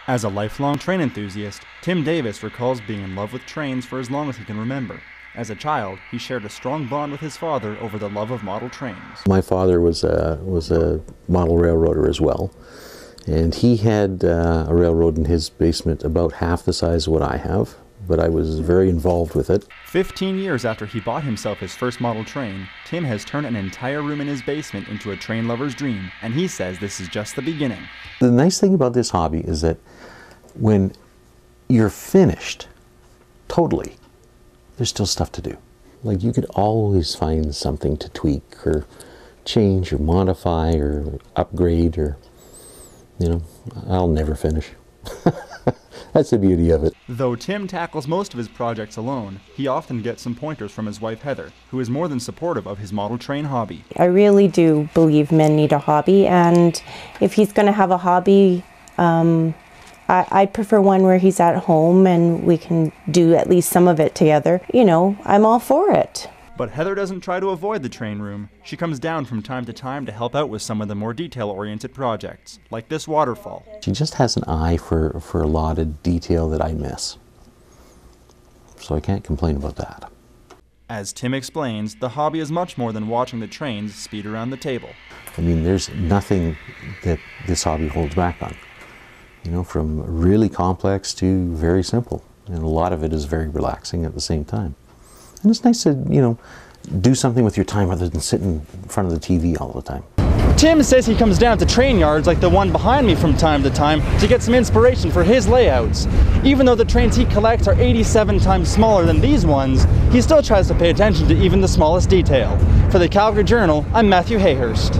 As a lifelong train enthusiast, Tim Davis recalls being in love with trains for as long as he can remember. As a child, he shared a strong bond with his father over the love of model trains. My father was a model railroader as well, and he had a railroad in his basement about half the size of what I have, but I was very involved with it. 15 years after he bought himself his first model train, Tim has turned an entire room in his basement into a train lover's dream, and he says this is just the beginning. The nice thing about this hobby is that when you're finished, totally, there's still stuff to do. Like, you could always find something to tweak or change or modify or upgrade, or, you know, I'll never finish. That's the beauty of it. Though Tim tackles most of his projects alone, he often gets some pointers from his wife Heather, who is more than supportive of his model train hobby. I really do believe men need a hobby, and if he's going to have a hobby, I prefer one where he's at home and we can do at least some of it together. You know, I'm all for it. But Heather doesn't try to avoid the train room. She comes down from time to time to help out with some of the more detail-oriented projects, like this waterfall. She just has an eye for a lot of detail that I miss. So I can't complain about that. As Tim explains, the hobby is much more than watching the trains speed around the table. I mean, there's nothing that this hobby holds back on. You know, from really complex to very simple. And a lot of it is very relaxing at the same time. And it's nice to, you know, do something with your time other than sitting in front of the TV all the time. Tim says he comes down to train yards like the one behind me from time to time to get some inspiration for his layouts. Even though the trains he collects are 87 times smaller than these ones, he still tries to pay attention to even the smallest detail. For the Calgary Journal, I'm Matthew Hayhurst.